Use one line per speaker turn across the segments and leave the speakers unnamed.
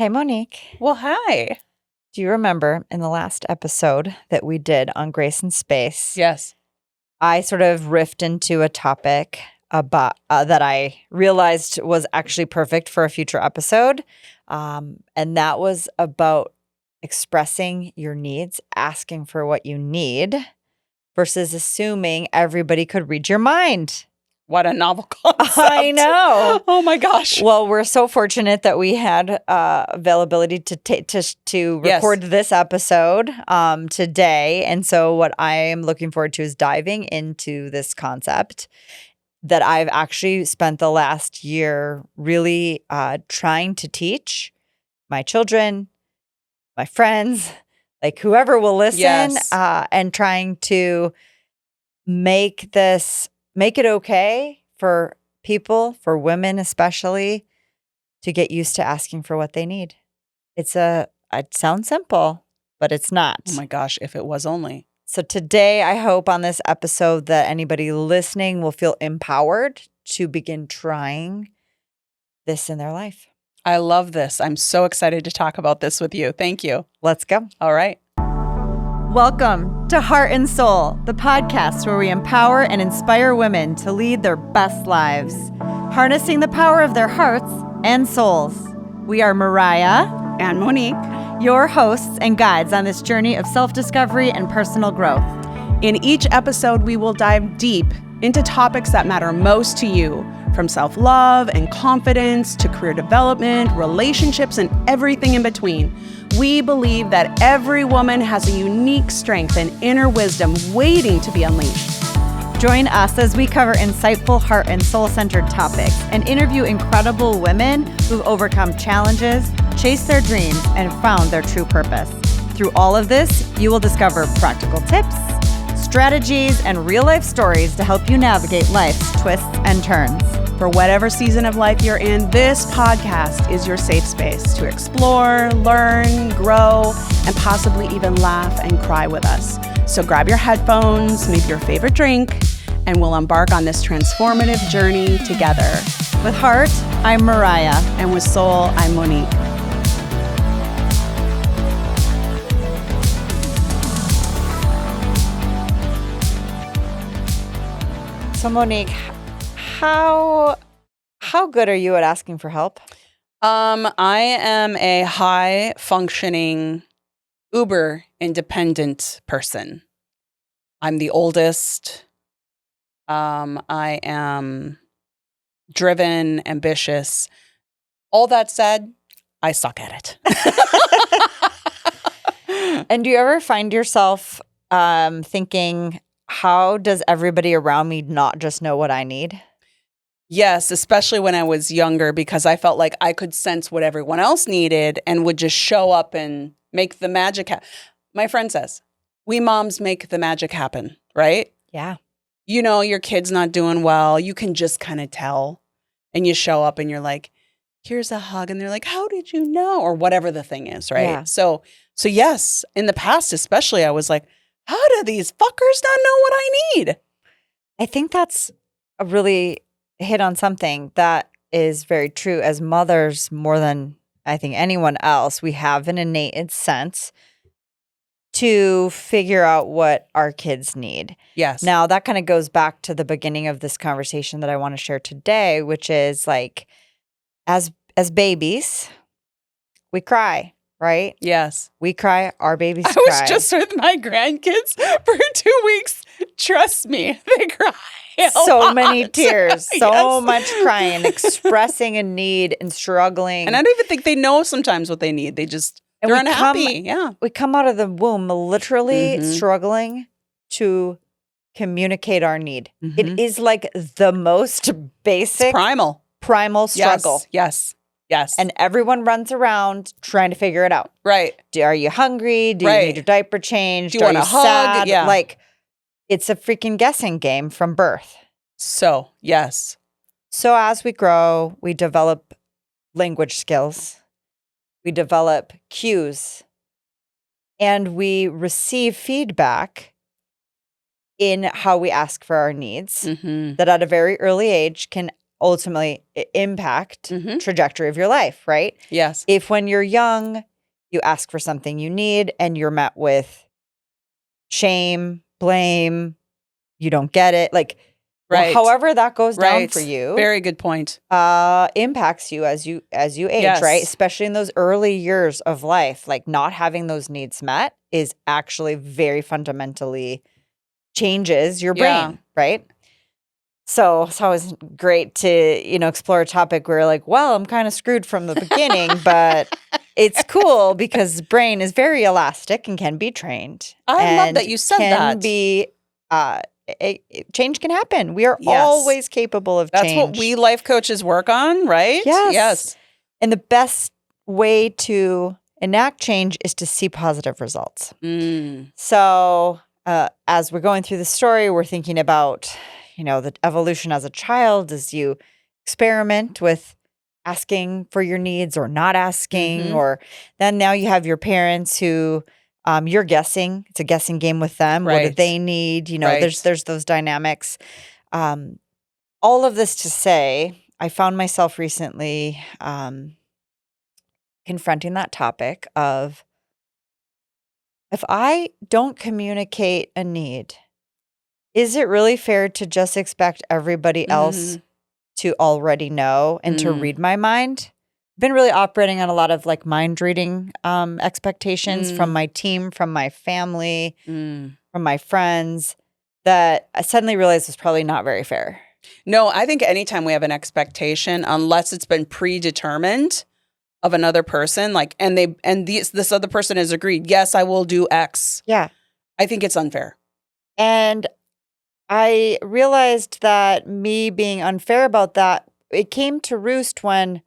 Hey, Monique.
Well, hi.
Do you remember in the last episode that we did on Grace and Space?
Yes.
I sort of riffed into a topic about that I realized was actually perfect for a future episode. And that was about expressing your needs, asking for what you need versus assuming everybody could read your mind.
What a novel concept.
I know.
Oh my gosh.
Well, we're so fortunate that we had availability to record this episode today. And so what I am looking forward to is diving into this concept that I've actually spent the last year really trying to teach my children, my friends, like whoever will listen, and trying to make it okay for people, for women especially, to get used to asking for what they need. It sounds simple, but it's not.
Oh my gosh, if it was only.
So today, I hope on this episode that anybody listening will feel empowered to begin trying this in their life.
I love this. I'm so excited to talk about this with you. Thank you.
Let's go.
All right.
Welcome to Heart and Soul, the podcast where we empower and inspire women to lead their best lives, harnessing the power of their hearts and souls. We are Mariah
and Monique,
your hosts and guides on this journey of self-discovery and personal growth.
In each episode, we will dive deep into topics that matter most to you, from self-love and confidence to career development, relationships, and everything in between. We believe that every woman has a unique strength and inner wisdom waiting to be unleashed.
Join us as we cover insightful heart and soul-centered topics and interview incredible women who've overcome challenges, chased their dreams, and found their true purpose. Through all of this, you will discover practical tips, strategies, and real-life stories to help you navigate life's twists and turns.
For whatever season of life you're in, this podcast is your safe space to explore, learn, grow, and possibly even laugh and cry with us. So grab your headphones, maybe your favorite drink, and we'll embark on this transformative journey together.
With heart, I'm Mariah.
And with soul, I'm Monique.
So Monique, how good are you at asking for help?
I am a high functioning, uber independent person. I'm the oldest. I am driven, ambitious. All that said, I suck at
it. And do you ever find yourself thinking, how does everybody around me not just know what I need?
Yes, especially when I was younger, because I felt like I could sense what everyone else needed and would just show up and make the magic happen. My friend says, we moms make the magic happen, right?
Yeah.
You know, your kid's not doing well. You can just kind of tell. And you show up and you're like, here's a hug. And they're like, how did you know? Or whatever the thing is, right?
Yeah.
So yes, in the past especially, I was like, how do these fuckers not know what I need?
I think that's a really hit on something that is very true. As mothers, more than I think anyone else, we have an innate sense to figure out what our kids need.
Yes.
Now, that kind of goes back to the beginning of this conversation that I want to share today, which is like, as babies, we cry, right?
Yes.
We cry, our babies cry.
I was just with my grandkids for 2 weeks. Trust me, they cry.
So many tears, so much crying, expressing a need and struggling.
And I don't even think they know sometimes what they need. They're unhappy.
We come out of the womb literally struggling to communicate our need. Mm-hmm. It is like the most basic, primal struggle.
Yes.
And everyone runs around trying to figure it out.
Right.
Are you hungry? Do you need your diaper changed?
Do you want a hug?
Sad?
Yeah.
Like, it's a freaking guessing game from birth.
So, yes.
So as we grow, we develop language skills. We develop cues. And we receive feedback in how we ask for our needs that at a very early age can ultimately impact trajectory of your life, right?
Yes.
If when you're young, you ask for something you need and you're met with shame, blame, you don't get it. Like,
Right.
well, however that goes down for you.
Very good point.
Impacts you as you age, right? Especially in those early years of life, like not having those needs met is actually very fundamentally changes your brain, right? So it's always great to, explore a topic where like, well, I'm kind of screwed from the beginning, but it's cool because the brain is very elastic and can be trained.
I love that you said that.
Change can happen. We are always capable of change.
That's what we life coaches work on, right?
Yes. And the best way to enact change is to see positive results. So as we're going through the story, we're thinking about, the evolution as a child as you experiment with asking for your needs or not asking, or then now you have your parents who you're guessing. It's a guessing game with them. What do they need? There's those dynamics. All of this to say, I found myself recently confronting that topic of, if I don't communicate a need, is it really fair to just expect everybody else to already know and to read my mind? I've been really operating on a lot of like mind reading expectations from my team, from my family, from my friends, that I suddenly realized was probably not very fair.
No, I think anytime we have an expectation, unless it's been predetermined of another person, like, this other person has agreed, yes, I will do X.
Yeah.
I think it's unfair.
And I realized that me being unfair about that, it came to roost when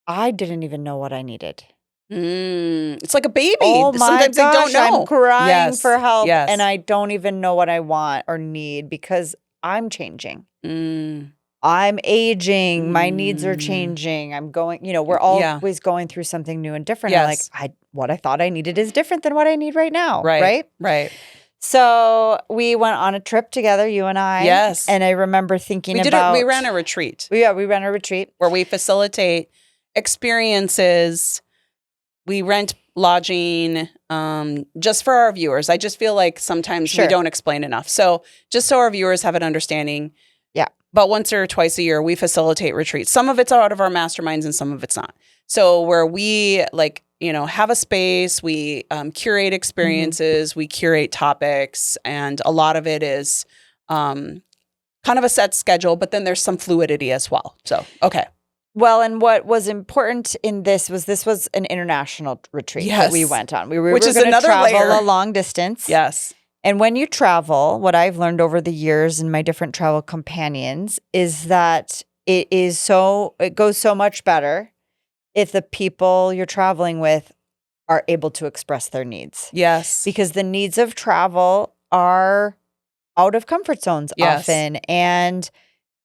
I didn't even know what I needed.
It's like a baby.
Oh my
Sometimes
gosh,
they don't know.
I'm crying for help and I don't even know what I want or need because I'm changing. I'm aging. My needs are changing. I'm going, we're always going through something new and different.
Yes.
And what I thought I needed is different than what I need right now.
Right.
So we went on a trip together, you and I.
Yes.
And I remember thinking
we ran a retreat.
We ran a retreat.
Where we facilitate experiences. We rent lodging just for our viewers. I just feel like sometimes we don't explain enough. So just so our viewers have an understanding.
Yeah.
But once or twice a year, we facilitate retreats. Some of it's out of our masterminds and some of it's not. So where we have a space, we curate experiences, we curate topics, and a lot of it is kind of a set schedule, but then there's some fluidity as well. So, okay.
Well, and what was important in this was an international retreat that we went on. We were going to travel a long distance.
Yes.
And when you travel, what I've learned over the years in my different travel companions is that it goes so much better if the people you're traveling with are able to express their needs.
Yes.
Because the needs of travel are out of comfort zones often and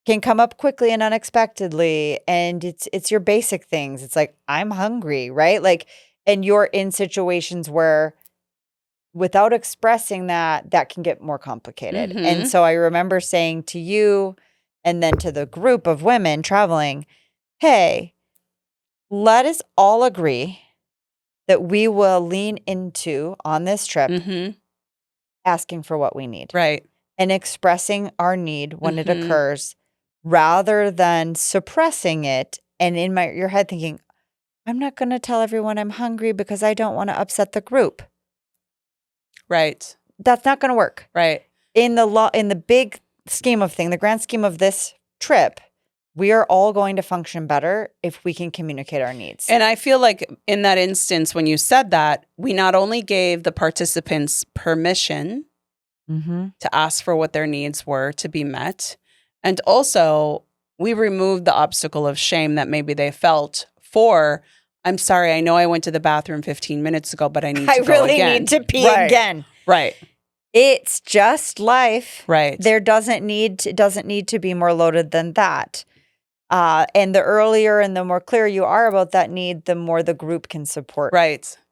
can come up quickly and unexpectedly. And it's your basic things. It's like, I'm hungry, right? Like, and you're in situations where without expressing that can get more complicated. And so I remember saying to you and then to the group of women traveling, hey, let us all agree that we will lean into on this trip asking for what we need.
Right.
And expressing our need when it occurs rather than suppressing it and in your head thinking, I'm not going to tell everyone I'm hungry because I don't want to upset the group.
Right.
That's not going to work.
Right.
In the big scheme of things, the grand scheme of this trip, we are all going to function better if we can communicate our needs.
And I feel like in that instance, when you said that, we not only gave the participants permission to ask for what their needs were to be met, and also we removed the obstacle of shame that maybe they felt for, I'm sorry, I know I went to the bathroom 15 minutes ago, but I need to go
really
again.
Need to pee again.
Right.
It's just life.
Right.
There doesn't need to be more loaded than that. And the earlier and the more clear you are about that need, the more the group can support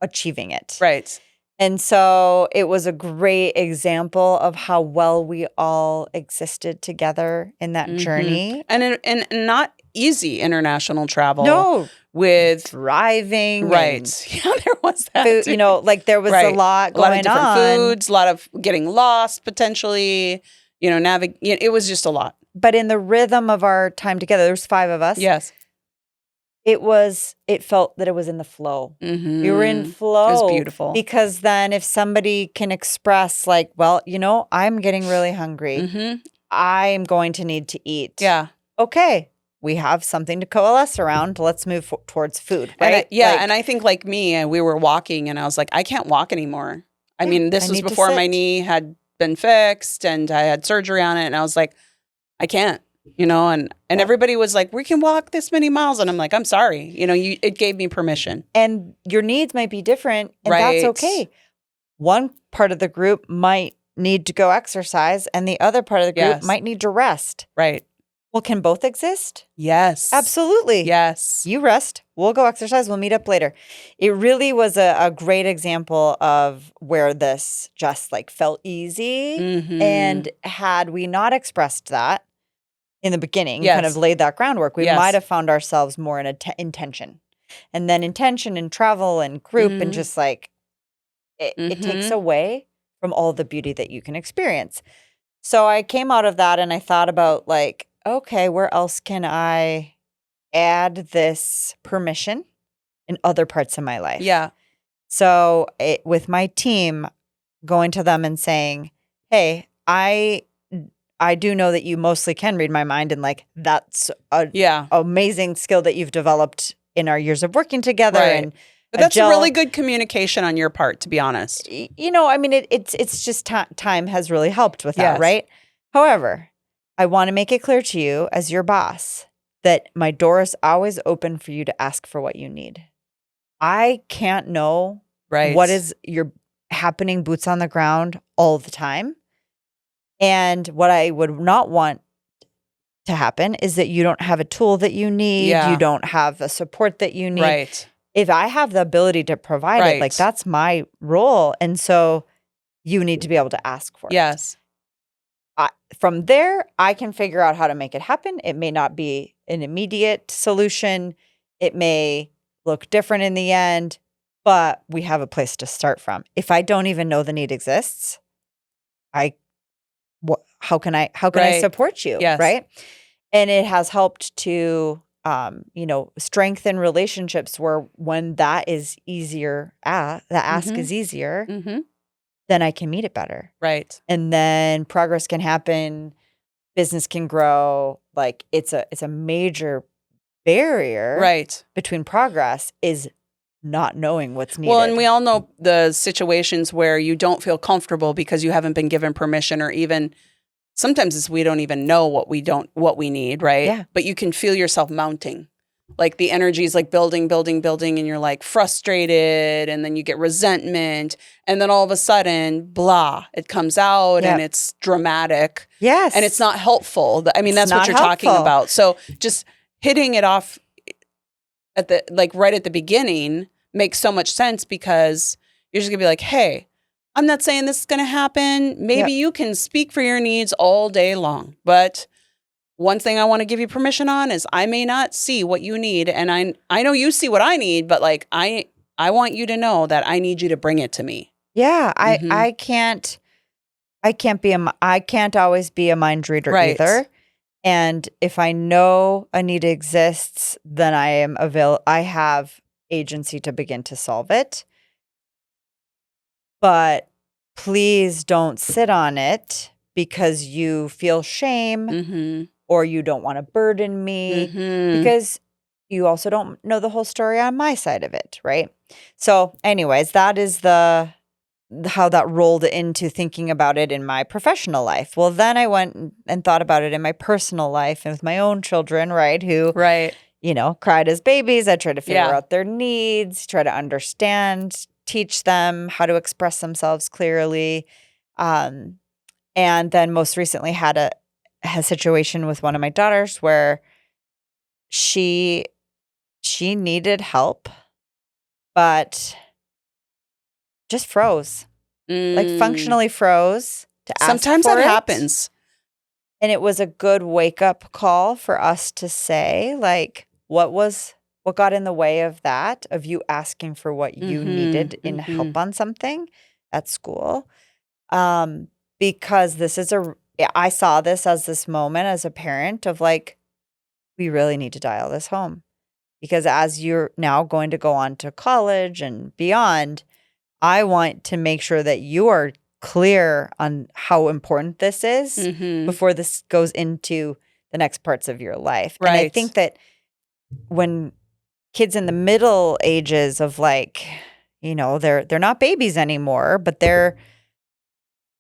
achieving it.
Right.
And so it was a great example of how well we all existed together in that journey.
And not easy international travel.
No.
With
driving.
Right. Yeah, there was that.
Food,
too.
Like there was a lot going on.
A lot of different foods, a lot of getting lost potentially, it was just a lot.
But in the rhythm of our time together, there was 5 of us.
Yes.
It felt that it was in the flow.
Mm-hmm.
We were in flow.
It was beautiful.
Because then if somebody can express like, well, I'm getting really hungry.
Mm-hmm.
I'm going to need to eat.
Yeah.
Okay. We have something to coalesce around. Let's move towards food, right?
And I think like me, we were walking and I was like, I can't walk anymore. I mean, this was before my knee had been fixed and I had surgery on it. And I was like, I can't, and everybody was like, we can walk this many miles. And I'm like, I'm sorry. It gave me permission.
And your needs might be different and that's okay. One part of the group might need to go exercise and the other part of the group might need to rest.
Right.
Well, can both exist?
Yes.
Absolutely.
Yes.
You rest. We'll go exercise. We'll meet up later. It really was a great example of where this just like felt easy.
Mm-hmm.
And had we not expressed that in the beginning, kind of laid that groundwork, we might have found ourselves more in intention. And then intention and travel and group and just like it takes away from all the beauty that you can experience. So I came out of that and I thought about like, okay, where else can I add this permission in other parts of my life?
Yeah.
So with my team, going to them and saying, hey, I do know that you mostly can read my mind. And like, that's an amazing skill that you've developed in our years of working together.
Right.
And
but that's really good communication on your part, to be honest.
I mean, it's just time has really helped with that, right? However, I want to make it clear to you as your boss that my door is always open for you to ask for what you need. I can't know what is happening boots on the ground all the time. And what I would not want to happen is that you don't have a tool that you need. You don't have a support that you need.
Right.
If I have the ability to provide it, like that's my role. And so you need to be able to ask for it.
Yes.
From there, I can figure out how to make it happen. It may not be an immediate solution. It may look different in the end, but we have a place to start from. If I don't even know the need exists, how can I support you?
Yes.
Right. And it has helped to, strengthen relationships where when that is easier, the ask is easier.
Mm-hmm.
Then I can meet it better.
Right.
And then progress can happen, business can grow. Like it's a major barrier between progress is not knowing what's needed.
Well, and we all know the situations where you don't feel comfortable because you haven't been given permission, or even sometimes it's we don't even know what we need, right?
Yeah.
But you can feel yourself mounting. Like the energy is like building, and you're like frustrated, and then you get resentment, and then all of a sudden, blah, it comes out and it's dramatic.
Yes.
And it's not helpful. I mean, that's what you're talking about. So just hitting it off right at the beginning makes so much sense, because you're just gonna be like, hey, I'm not saying this is gonna happen. Maybe you can speak for your needs all day long, but one thing I want to give you permission on is I may not see what you need, and I know you see what I need, but like I want you to know that I need you to bring it to me.
Yeah, I can't always be a mind reader either. And if I know a need exists, then I have agency to begin to solve it. But please don't sit on it because you feel shame or you don't want to burden me, because you also don't know the whole story on my side of it, right? So anyways, that is how that rolled into thinking about it in my professional life. Well, then I went and thought about it in my personal life and with my own children, right? Who, cried as babies. I tried to figure out their needs, try to understand, teach them how to express themselves clearly. And then most recently had a situation with one of my daughters where she needed help, but just froze, like functionally froze to ask
Sometimes
for
that
it.
happens.
And it was a good wake-up call for us to say, like, what got in the way of that, of you asking for what you needed in help on something at school? Because I saw this as this moment as a parent of like, we really need to dial this home. Because as you're now going to go on to college and beyond, I want to make sure that you are clear on how important this is before this goes into the next parts of your life.
Right.
And I think that when kids in the middle ages of like, they're not babies anymore, but they're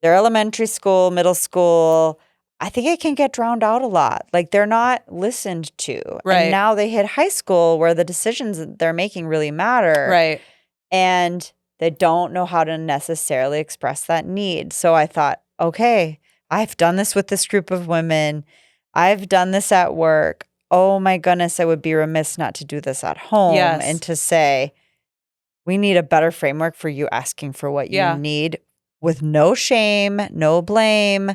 elementary school, middle school, I think it can get drowned out a lot. Like they're not listened to.
Right.
And now they hit high school where the decisions that they're making really matter.
Right.
And they don't know how to necessarily express that need. So I thought, okay, I've done this with this group of women. I've done this at work. Oh my goodness, I would be remiss not to do this at home and to say, we need a better framework for you asking for what you need with no shame, no blame,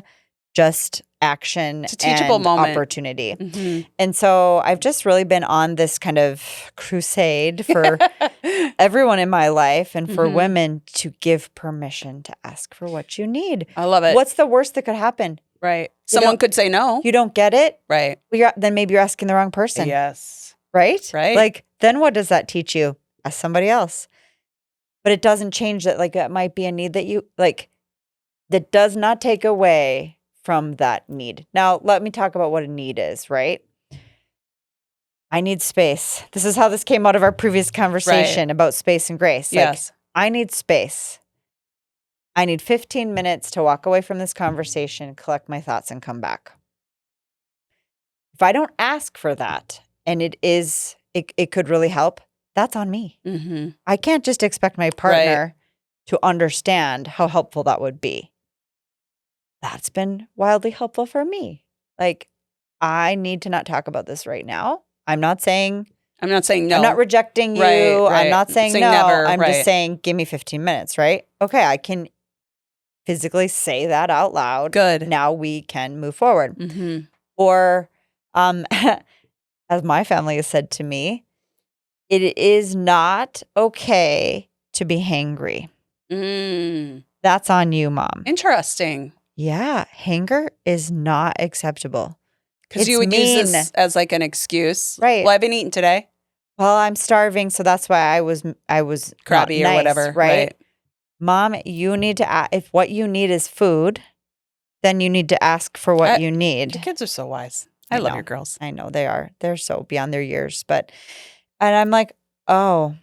just action
it's a teachable
and
moment.
Opportunity. And so I've just really been on this kind of crusade for everyone in my life and for women to give permission to ask for what you need.
I love it.
What's the worst that could happen?
Right. Someone could say no.
You don't get it?
Right.
Well, then maybe you're asking the wrong person.
Yes.
Right?
Right.
Like, then what does that teach you? Ask somebody else. But it doesn't change that, like, that might be a need that you, like, that does not take away from that need. Now, let me talk about what a need is, right? I need space. This is how this came out of our previous conversation about space and grace. Like, I need space. I need 15 minutes to walk away from this conversation, collect my thoughts, and come back. If I don't ask for that, and it could really help, that's on me. I can't just expect my partner to understand how helpful that would be. That's been wildly helpful for me. Like, I need to not talk about this right now. I'm not saying no. I'm not rejecting you. Right. I'm not saying no. Never. I'm just saying, give me 15 minutes, right? Okay, I can physically say that out loud.
Good.
Now we can move forward. Or, as my family has said to me, it is not okay to be hangry. That's on you, Mom.
Interesting.
Yeah, hanger is not acceptable.
Because you would use this as like an excuse.
Right.
Well, I haven't eaten today.
Well, I'm starving, so that's why I was
crabby or whatever.
Right? Mom, you need to if what you need is food, then you need to ask for what you need.
Your kids are so wise. I love your girls.
I know they are. They're so beyond their years. And I'm like, oh,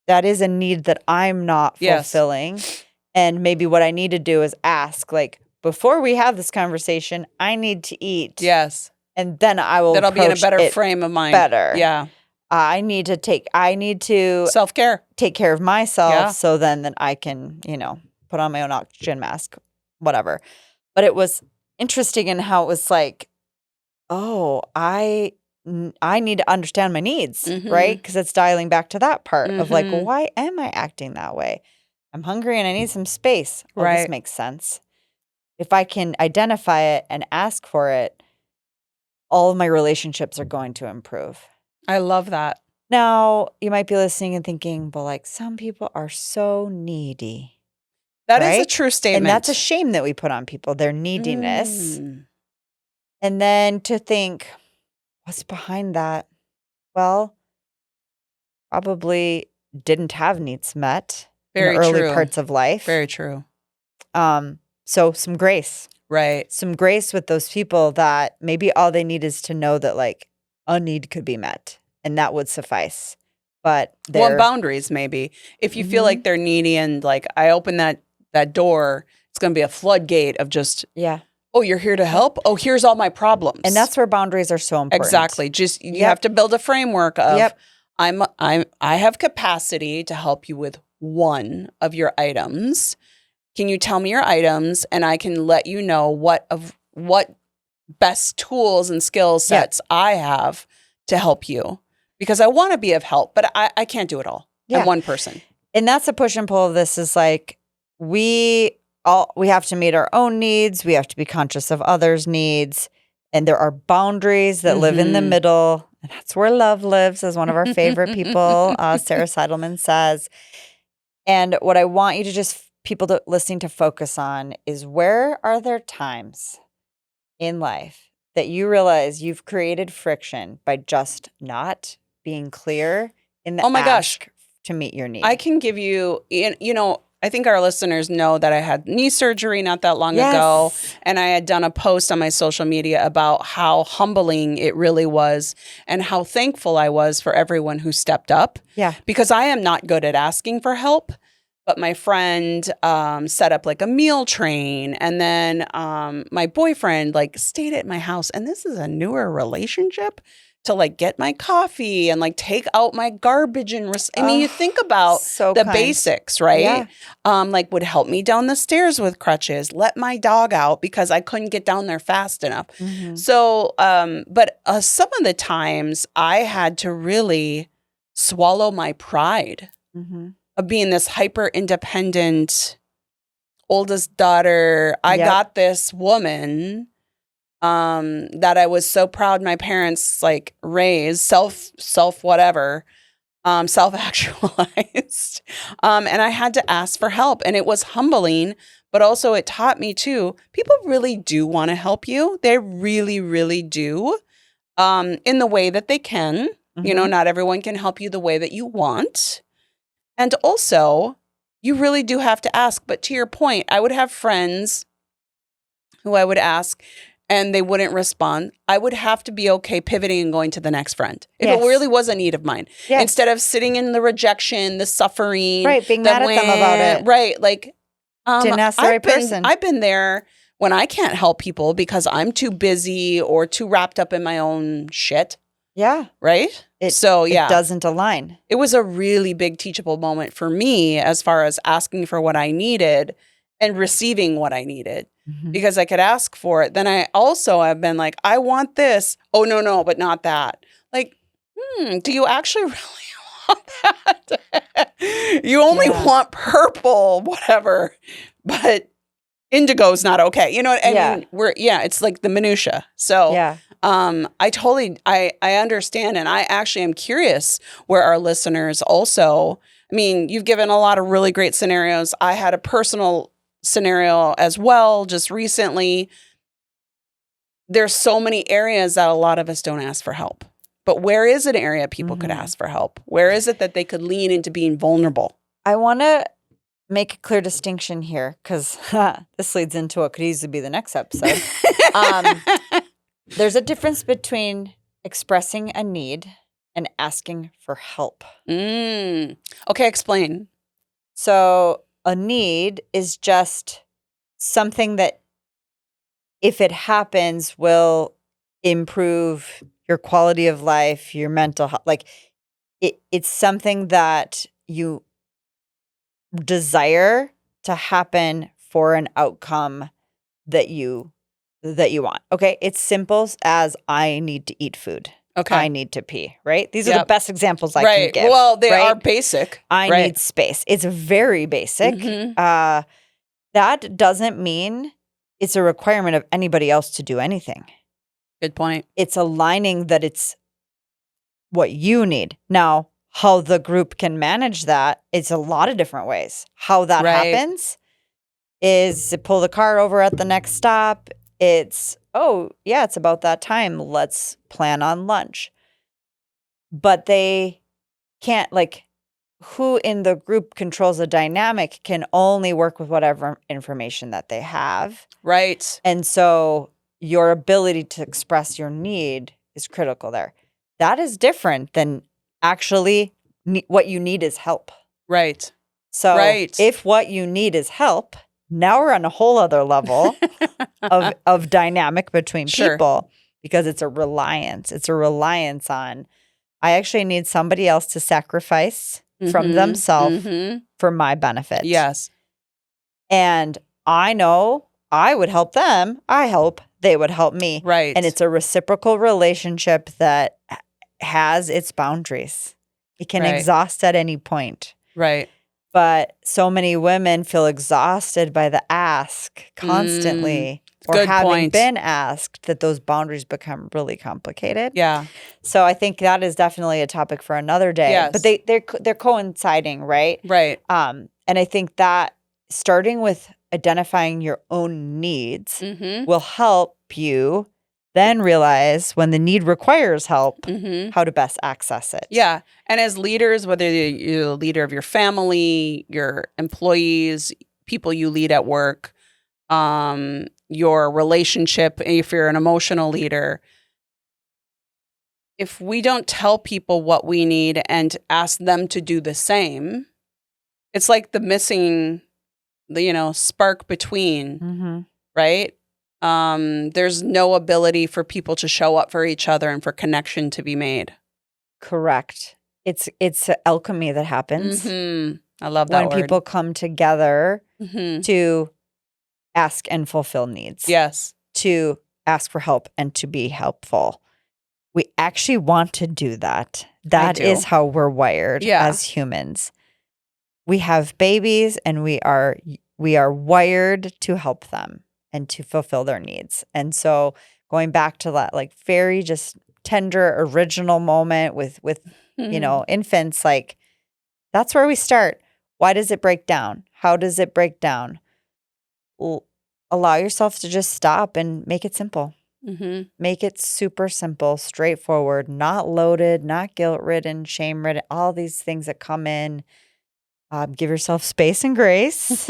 that is a need that I'm not fulfilling. And maybe what I need to do is ask, like, before we have this conversation, I need to eat.
Yes.
And then
that'll be in a better frame of mind.
Better.
Yeah.
I need to
self-care.
Take care of myself so then I can, put on my own oxygen mask, whatever. But it was interesting in how it was like, oh, I need to understand my needs, right? Because it's dialing back to that part of like, well, why am I acting that way? I'm hungry and I need some space. Oh, this makes sense. If I can identify it and ask for it, all of my relationships are going to improve.
I love that.
Now, you might be listening and thinking, well, like, some people are so needy.
That is a true statement.
And that's a shame that we put on people, their neediness. And then to think, what's behind that? Well, probably didn't have needs met in the early parts of life.
Very true.
So some grace.
Right.
Some grace with those people that maybe all they need is to know that, like, a need could be met, and that would suffice. But
boundaries, maybe. If you feel like they're needy and like, I open that door, it's going to be a floodgate of just, oh, you're here to help? Oh, here's all my problems.
And that's where boundaries are so important.
Exactly. Just you have to build a framework of I have capacity to help you with one of your items. Can you tell me your items, and I can let you know what best tools and skill sets I have to help you, because I want to be of help, but I can't do it all. I'm one person.
And that's the push and pull of this is like, we we have to meet our own needs. We have to be conscious of others' needs. And there are boundaries that live in the middle. And that's where love lives, as one of our favorite people, Sarah Seidelman says. And what I want you to listening to focus on is, where are there times in life that you realize you've created friction by just not being clear in the ask to meet your need?
I can give you, I think our listeners know that I had knee surgery not that long ago, and I had done a post on my social media about how humbling it really was and how thankful I was for everyone who stepped up.
Yeah.
Because I am not good at asking for help, but my friend set up like a meal train, and then my boyfriend like stayed at my house, and this is a newer relationship, to like get my coffee and like take out my garbage and you think about the basics, right?
Yeah.
Like would help me down the stairs with crutches, let my dog out because I couldn't get down there fast enough. So, but some of the times I had to really swallow my pride of being this hyper independent oldest daughter. I got this woman that I was so proud my parents like raised, self-actualized. And I had to ask for help, and it was humbling, but also it taught me too, people really do want to help you. They really, really do, in the way that they can. Not everyone can help you the way that you want. And also, you really do have to ask. But to your point, I would have friends who I would ask, and they wouldn't respond. I would have to be okay pivoting and going to the next friend if it really was a need of mine. Instead of sitting in the rejection, the suffering.
Right, being mad at them about it.
Right, like
didn't ask the right person.
I've been there when I can't help people because I'm too busy or too wrapped up in my own shit.
Yeah.
Right?
It doesn't align.
It was a really big teachable moment for me as far as asking for what I needed and receiving what I needed. Because I could ask for it. Then I also have been like, I want this. Oh, no, but not that. Like, do you actually really want that? You only want purple, whatever. But indigo's not okay. You know what I mean? It's like the minutia. So I understand. And I actually am curious where our listeners also, I mean, you've given a lot of really great scenarios. I had a personal scenario as well just recently. There's so many areas that a lot of us don't ask for help. But where is an area people could ask for help? Where is it that they could lean into being vulnerable?
I want to make a clear distinction here, because this leads into what could easily be the next episode. There's a difference between expressing a need and asking for help.
Okay, explain.
So a need is just something that, if it happens, will improve your quality of life, your mental health. Like it's something that you desire to happen for an outcome that you want. Okay, it's simple as I need to eat food.
Okay.
I need to pee, right? These are the best examples I can give.
Well, they are basic.
I need space. It's very basic. That doesn't mean it's a requirement of anybody else to do anything.
Good point.
It's aligning that it's what you need. Now, how the group can manage that, it's a lot of different ways. How that happens is to pull the car over at the next stop. It's, it's about that time. Let's plan on lunch. But they can't, like, who in the group controls the dynamic can only work with whatever information that they have.
Right.
And so your ability to express your need is critical there. That is different than actually what you need is help.
Right.
So if what you need is help, now we're on a whole other level of dynamic between people, because it's a reliance. It's a reliance on, I actually need somebody else to sacrifice from themselves for my benefit.
Yes.
And I know I would help them. I hope they would help me.
Right.
And it's a reciprocal relationship that has its boundaries. It can exhaust at any point.
Right.
But so many women feel exhausted by the ask constantly or
Good
having
point.
been asked that those boundaries become really complicated.
Yeah.
So I think that is definitely a topic for another day.
Yes.
But they're coinciding, right?
Right.
And I think that starting with identifying your own needs will help you then realize when the need requires help, how to best access it.
Yeah. And as leaders, whether you're the leader of your family, your employees, people you lead at work, your relationship, if you're an emotional leader, if we don't tell people what we need and ask them to do the same, it's like the missing, spark between, right? There's no ability for people to show up for each other and for connection to be made.
Correct. It's alchemy that happens
I love that
when
word.
people come together to ask and fulfill needs.
Yes.
To ask for help and to be helpful. We actually want to do that. That is how we're wired as humans. We have babies and we are wired to help them and to fulfill their needs. And so going back to that like very just tender original moment with infants, like that's where we start. Why does it break down? How does it break down? Allow yourself to just stop and make it simple. Make it super simple, straightforward, not loaded, not guilt-ridden, shame-ridden, all these things that come in. Give yourself space and grace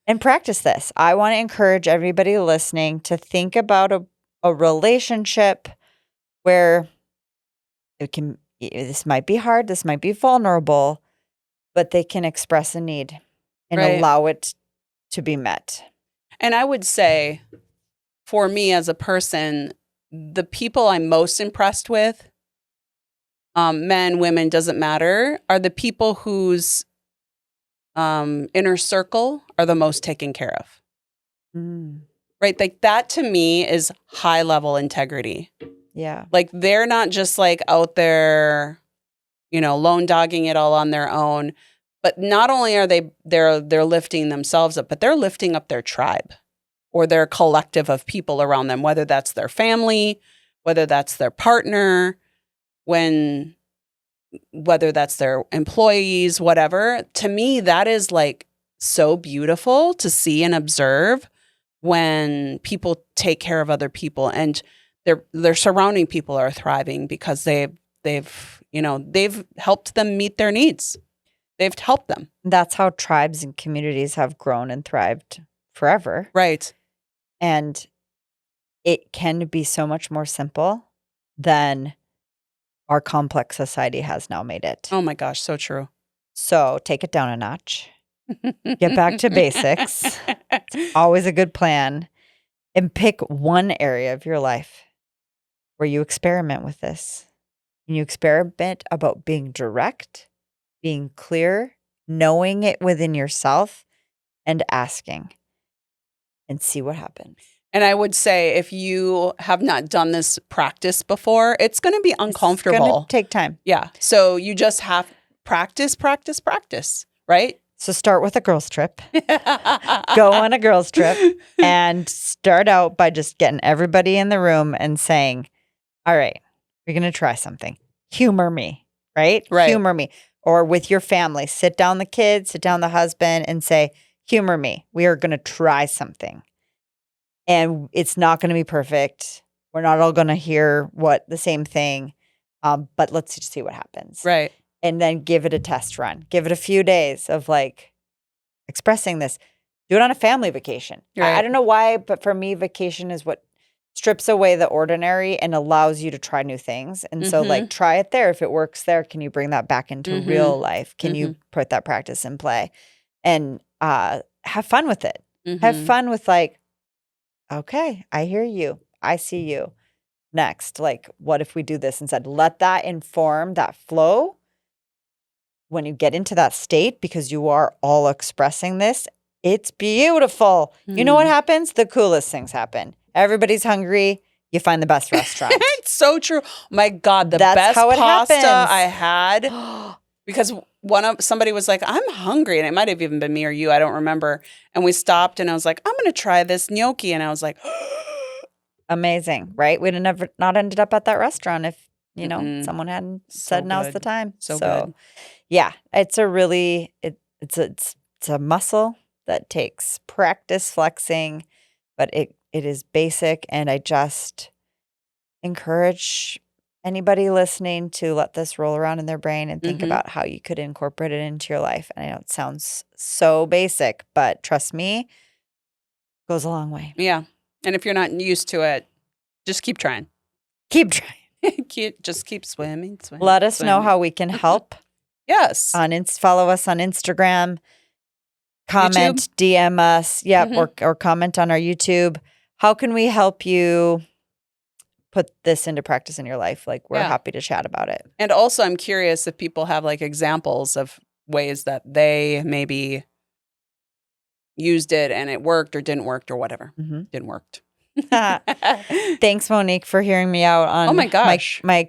and practice this. I want to encourage everybody listening to think about a relationship where this might be hard, this might be vulnerable, but they can express a need and allow it to be met.
And I would say, for me as a person, the people I'm most impressed with, men, women, doesn't matter, are the people whose inner circle are the most taken care of. Right? Like that to me is high level integrity.
Yeah.
Like they're not just like out there, lone dogging it all on their own, but not only are they're lifting themselves up, but they're lifting up their tribe or their collective of people around them, whether that's their family, whether that's their partner, whether that's their employees, whatever. To me, that is like so beautiful to see and observe when people take care of other people and their surrounding people are thriving because they've helped them meet their needs. They've helped them.
That's how tribes and communities have grown and thrived forever.
Right.
And it can be so much more simple than our complex society has now made it.
Oh my gosh, so true.
So take it down a notch. Get back to basics. It's always a good plan. And pick one area of your life where you experiment with this. And you experiment about being direct, being clear, knowing it within yourself, and asking. And see what happens.
And I would say if you have not done this practice before, it's going to be uncomfortable.
It's going to take time.
Yeah. So you just have practice, right?
So start with a girls trip. Go on a girls trip and start out by just getting everybody in the room and saying, all right, we're going to try something. Humor me, right? Humor me. Or with your family, sit down the kids, sit down the husband and say, humor me. We are going to try something. And it's not going to be perfect. We're not all going to hear the same thing. But let's just see what happens.
Right.
And then give it a test run. Give it a few days of like expressing this. Do it on a family vacation.
Right.
I don't know why, but for me, vacation is what strips away the ordinary and allows you to try new things. And so like try it there. If it works there, can you bring that back into real life? Can you put that practice in play? And have fun with it. Have fun with like, okay, I hear you. I see you. Next, like, what if we do this instead? Let that inform that flow when you get into that state because you are all expressing this. It's beautiful. You know what happens? The coolest things happen. Everybody's hungry. You find the best restaurant.
It's so true. My God, the
That's
best
how it
pasta
happens.
I had because somebody was like, I'm hungry. And it might have even been me or you. I don't remember. And we stopped and I was like, I'm going to try this gnocchi. And I was like,
amazing, right? We'd have not ended up at that restaurant if, someone hadn't said now's the time.
So good.
Yeah, it's a really, it's a muscle that takes practice flexing, but it is basic. And I just encourage anybody listening to let this roll around in their brain and think about how you could incorporate it into your life. And I know it sounds so basic, but trust me, it goes a long way.
Yeah. And if you're not used to it, just keep trying.
Keep trying.
Just keep swimming.
Let us know how we can help.
Yes.
Follow us on Instagram. Comment, YouTube. DM us. Yep. Or comment on our YouTube. How can we help you put this into practice in your life? Like, we're happy to chat about it.
And also, I'm curious if people have like examples of ways that they maybe used it and it worked or didn't work or whatever. Didn't work.
Thanks, Monique, for hearing me out on my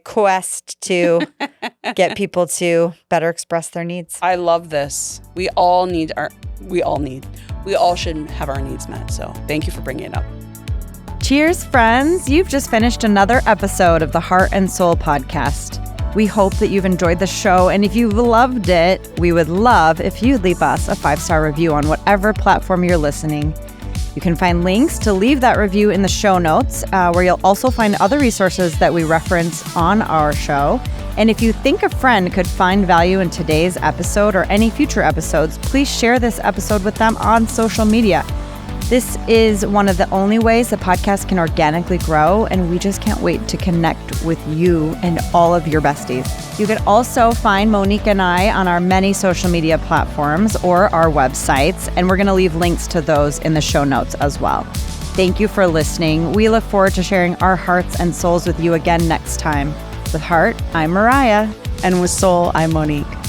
quest to get people to better express their needs.
I love this. We all should have our needs met. So thank you for bringing it up.
Cheers, friends. You've just finished another episode of the Heart and Soul podcast. We hope that you've enjoyed the show. And if you've loved it, we would love if you'd leave us a 5-star review on whatever platform you're listening. You can find links to leave that review in the show notes, where you'll also find other resources that we reference on our show. And if you think a friend could find value in today's episode or any future episodes, please share this episode with them on social media. This is one of the only ways the podcast can organically grow, and we just can't wait to connect with you and all of your besties. You can also find Monique and I on our many social media platforms or our websites, and we're going to leave links to those in the show notes as well. Thank you for listening. We look forward to sharing our hearts and souls with you again next time. With Heart, I'm Mariah.
And with Soul, I'm Monique.